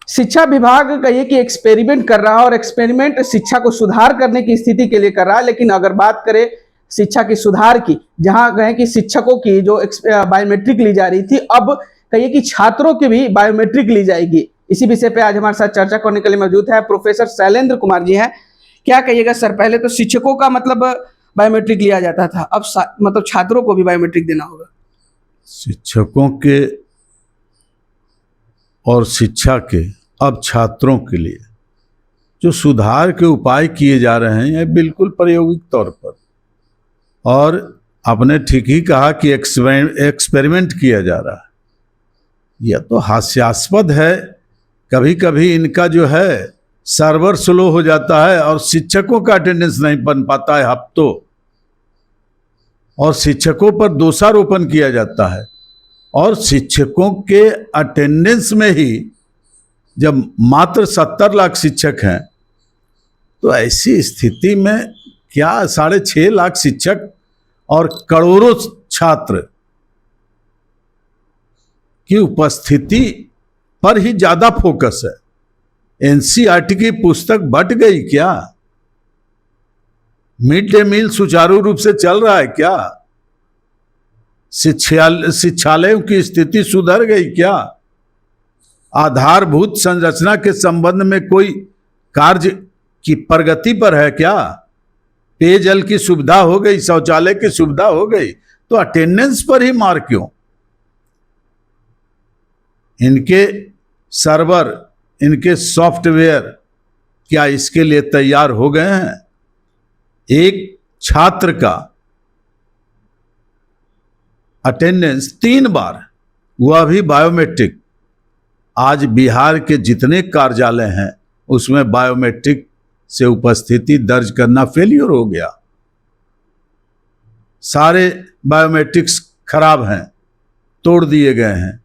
शिक्षा विभाग कहिए कि एक्सपेरिमेंट कर रहा है और एक्सपेरिमेंट शिक्षा को सुधार करने की स्थिति के लिए कर रहा है। लेकिन अगर बात करें शिक्षा की सुधार की, जहां कहें कि शिक्षकों की जो बायोमेट्रिक ली जा रही थी, अब कहिए कि छात्रों की भी बायोमेट्रिक ली जाएगी। इसी विषय पे आज हमारे साथ चर्चा करने के लिए मौजूद है प्रोफेसर शैलेंद्र कुमार जी हैं। क्या कहिएगा सर? पहले तो शिक्षकों का मतलब बायोमेट्रिक लिया जाता था, अब मतलब छात्रों को भी बायोमेट्रिक देना होगा। शिक्षकों के और शिक्षा के अब छात्रों के लिए जो सुधार के उपाय किए जा रहे हैं, ये बिल्कुल प्रायोगिक तौर पर, और आपने ठीक ही कहा कि एक्सपेरिमेंट किया जा रहा है। यह तो हास्यास्पद है। कभी कभी इनका जो है सर्वर स्लो हो जाता है और शिक्षकों का अटेंडेंस नहीं बन पाता है हफ्तों, और शिक्षकों पर दोषारोपण किया जाता है। और शिक्षकों के अटेंडेंस में ही जब मात्र 70 लाख शिक्षक हैं, तो ऐसी स्थिति में क्या 6.5 लाख शिक्षक और करोड़ों छात्र की उपस्थिति पर ही ज्यादा फोकस है। एनसीईआरटी की पुस्तक बट गई क्या? मिड डे मील सुचारू रूप से चल रहा है क्या? शिक्षालयों की स्थिति सुधर गई क्या? आधारभूत संरचना के संबंध में कोई कार्य की प्रगति पर है क्या? पेयजल की सुविधा हो गई, शौचालय की सुविधा हो गई, तो अटेंडेंस पर ही मार क्यों? इनके सर्वर, इनके सॉफ्टवेयर क्या इसके लिए तैयार हो गए हैं? एक छात्र का अटेंडेंस 3 बार, वह भी बायोमेट्रिक। आज बिहार के जितने कार्यालय हैं उसमें बायोमेट्रिक से उपस्थिति दर्ज करना फेलियर हो गया। सारे बायोमेट्रिक्स खराब हैं, तोड़ दिए गए हैं।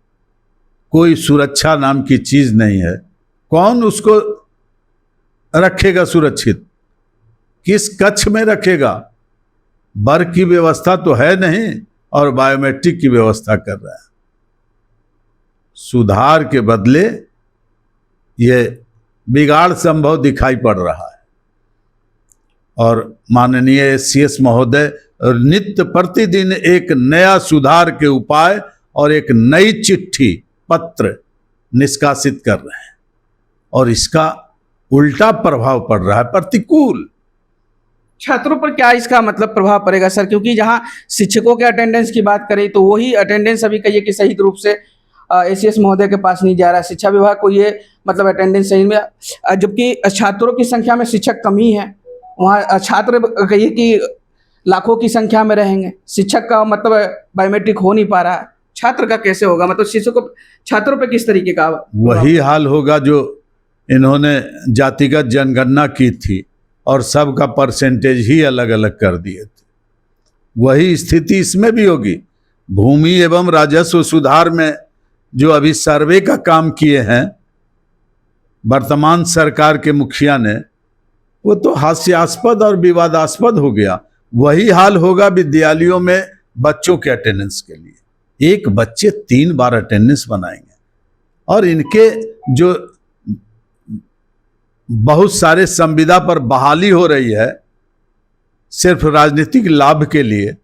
कोई सुरक्षा नाम की चीज नहीं है। कौन उसको रखेगा सुरक्षित? किस कक्ष में रखेगा? वर्ग की व्यवस्था तो है नहीं और बायोमेट्रिक की व्यवस्था कर रहा है। सुधार के बदले ये बिगाड़ संभव दिखाई पड़ रहा है। और माननीय सीएस महोदय नित्य प्रतिदिन एक नया सुधार के उपाय और एक नई चिट्ठी पत्र निष्कासित कर रहे हैं, और इसका उल्टा प्रभाव पड़ रहा है, प्रतिकूल। छात्रों पर क्या इसका मतलब प्रभाव पड़ेगा सर? क्योंकि जहां शिक्षकों के अटेंडेंस की बात करें तो वही अटेंडेंस अभी कहिए कि सही रूप से एसीएस महोदय के पास नहीं जा रहा है। शिक्षा विभाग को ये मतलब अटेंडेंस सही में, जबकि छात्रों की संख्या में शिक्षक कमी है, वहाँ छात्र कहिए कि लाखों की संख्या में रहेंगे, शिक्षक का मतलब बायोमेट्रिक हो नहीं पा रहा है, छात्र का कैसे होगा? मतलब शिक्षकों छात्रों पे किस तरीके का? वही हाल होगा जो इन्होंने जातिगत जनगणना की थी और सबका परसेंटेज ही अलग अलग कर दिए थे। वही स्थिति इसमें भी होगी। भूमि एवं राजस्व सुधार में जो अभी सर्वे का काम किए हैं वर्तमान सरकार के मुखिया ने, वो तो हास्यास्पद और विवादास्पद हो गया। वही हाल होगा विद्यालयों में बच्चों के अटेंडेंस के लिए। एक बच्चे 3 बार अटेंडेंस बनाएंगे, और इनके जो बहुत सारे संविदा पर बहाली हो रही है सिर्फ राजनीतिक लाभ के लिए।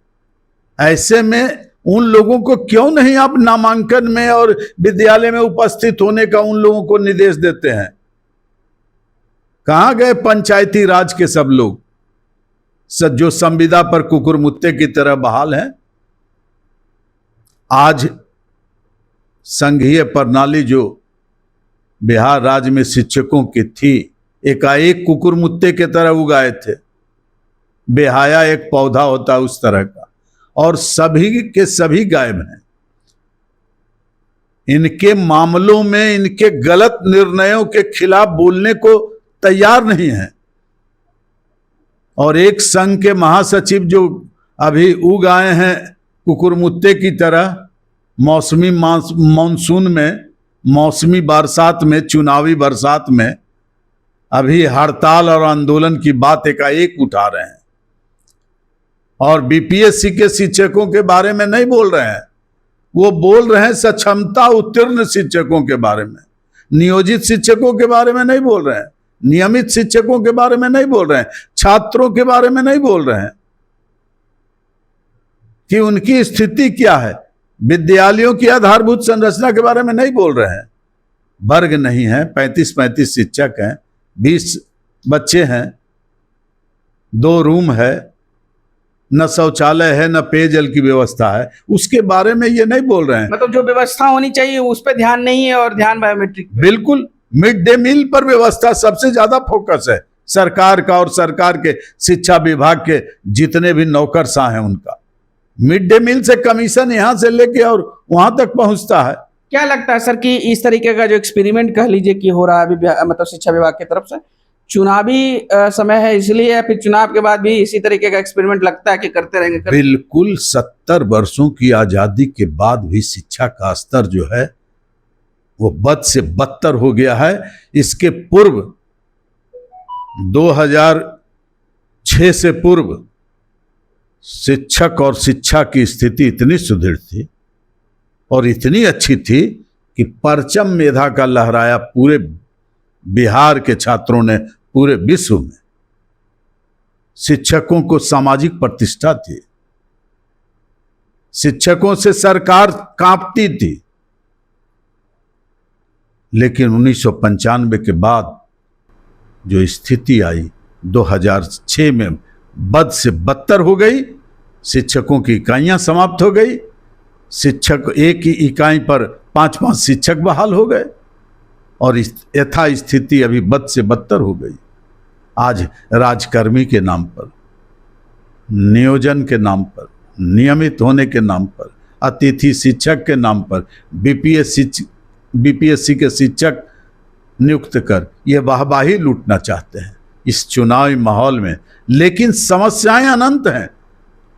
ऐसे में उन लोगों को क्यों नहीं आप नामांकन में और विद्यालय में उपस्थित होने का उन लोगों को निर्देश देते हैं? कहां गए पंचायती राज के सब लोग जो संविदा पर कुकुरमुत्ते की तरह बहाल हैं? आज संघीय प्रणाली जो बिहार राज्य में शिक्षकों की थी, एकाएक कुकुरमुत्ते के तरह उगाए थे। बेहाया एक पौधा होता है उस तरह का, और सभी के सभी गायब हैं। इनके मामलों में इनके गलत निर्णयों के खिलाफ बोलने को तैयार नहीं है। और एक संघ के महासचिव जो अभी उग आए हैं कुकुरमुत्ते की तरह, मौसमी मानसून में, मौसमी बरसात में, चुनावी बरसात में अभी हड़ताल और आंदोलन की बात एकाएक उठा रहे हैं, और बीपीएससी के शिक्षकों के बारे में नहीं बोल रहे हैं। वो बोल रहे हैं सक्षमता उत्तीर्ण शिक्षकों के बारे में। नियोजित शिक्षकों के बारे में नहीं बोल रहे हैं, नियमित शिक्षकों के बारे में नहीं बोल रहे हैं, छात्रों के बारे में नहीं बोल रहे हैं कि उनकी स्थिति क्या है, विद्यालयों की आधारभूत संरचना के बारे में नहीं बोल रहे हैं। वर्ग नहीं है, 35-35 शिक्षक हैं, 20 बच्चे हैं, 2 रूम है, न शौचालय है, न पेयजल की व्यवस्था है, उसके बारे में ये नहीं बोल रहे हैं। मतलब जो व्यवस्था होनी चाहिए उस पर ध्यान नहीं है और ध्यान बायोमेट्रिक पे। बिल्कुल, मिड डे मील पर व्यवस्था सबसे ज्यादा फोकस है सरकार का, और सरकार के शिक्षा विभाग के जितने भी नौकरशाह हैं उनका। मिड डे मील से कमीशन यहां से लेके और वहां तक पहुंचता है। क्या लगता है सर कि इस तरीके का जो एक्सपेरिमेंट कह लीजिए कि हो रहा है अभी मतलब शिक्षा विभाग की तरफ से, चुनावी समय है इसलिए, या फिर चुनाव के बाद भी इसी तरेके का एक्सपेरिमेंट लगता है कि करते रहेंगे? बिल्कुल, 70 वर्षों की आजादी के बाद भी शिक्षा का स्तर जो है वो बद से बदतर हो गया है। इसके पूर्व 2006 से पूर्व शिक्षक और शिक्षा की स्थिति इतनी सुदृढ़ थी और इतनी अच्छी थी कि परचम मेधा का लहराया पूरे बिहार के छात्रों ने, पूरे विश्व में। शिक्षकों को सामाजिक प्रतिष्ठा थी, शिक्षकों से सरकार कांपती थी। लेकिन 1995 के बाद जो स्थिति आई 2006 में बद से बदतर हो गई। शिक्षकों की इकाइयां समाप्त हो गई, शिक्षक एक ही इकाई पर 5-5 शिक्षक बहाल हो गए और यथा स्थिति अभी बद से बदतर हो गई। आज राजकर्मी के नाम पर, नियोजन के नाम पर, नियमित होने के नाम पर, अतिथि शिक्षक के नाम पर बीपीएससी के शिक्षक नियुक्त कर ये वाहवाही लूटना चाहते हैं इस चुनावी माहौल में। लेकिन समस्याएं अनंत हैं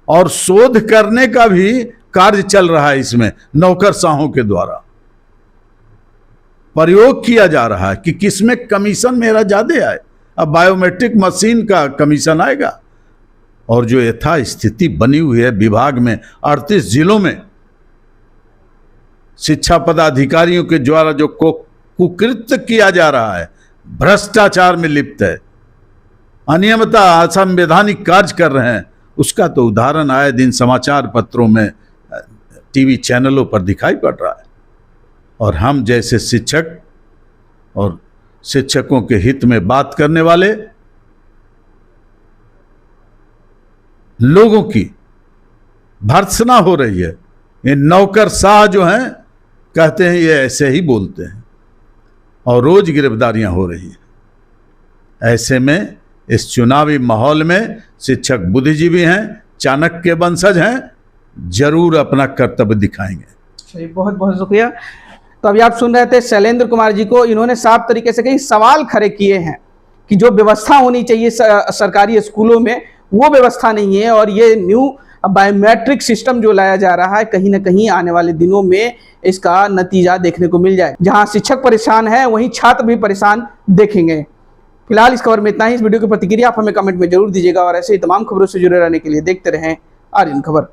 और शोध करने का भी कार्य चल रहा है। इसमें नौकरशाहों के द्वारा प्रयोग किया जा रहा है कि किसमें कमीशन मेरा ज्यादा आए। अब बायोमेट्रिक मशीन का कमीशन आएगा। और जो यथा स्थिति बनी हुई है विभाग में, 38 जिलों में शिक्षा पदाधिकारियों के द्वारा जो कुकृत्य किया जा रहा है, भ्रष्टाचार में लिप्त है, अनियमितता, असंवैधानिक कार्य कर रहे हैं, उसका तो उदाहरण आए दिन समाचार पत्रों में, टीवी चैनलों पर दिखाई पड़ रहा है। और हम जैसे शिक्षक और शिक्षकों के हित में बात करने वाले लोगों की भर्त्सना हो रही है। ये नौकरशाह जो हैं कहते हैं ये ऐसे ही बोलते हैं और रोज गिरफ्तारियां हो रही है। ऐसे में इस चुनावी माहौल में शिक्षक बुद्धिजीवी हैं, चाणक्य वंशज हैं, जरूर अपना कर्तव्य दिखाएंगे। चलिए, बहुत बहुत शुक्रिया। तो अभी आप सुन रहे थे शैलेंद्र कुमार जी को। इन्होंने साफ तरीके से कई सवाल खड़े किए हैं कि जो व्यवस्था होनी चाहिए सरकारी स्कूलों में वो व्यवस्था नहीं है, और ये न्यू बायोमेट्रिक सिस्टम जो लाया जा रहा है कहीं ना कहीं आने वाले दिनों में इसका नतीजा देखने को मिल जाए। जहां शिक्षक परेशान है वहीं छात्र भी परेशान देखेंगे। फिलहाल इस खबर में इतना ही। इस वीडियो की प्रतिक्रिया आप हमें कमेंट में जरूर दीजिएगा और ऐसे ही तमाम खबरों से जुड़े रहने के लिए देखते रहें आर्यन खबर।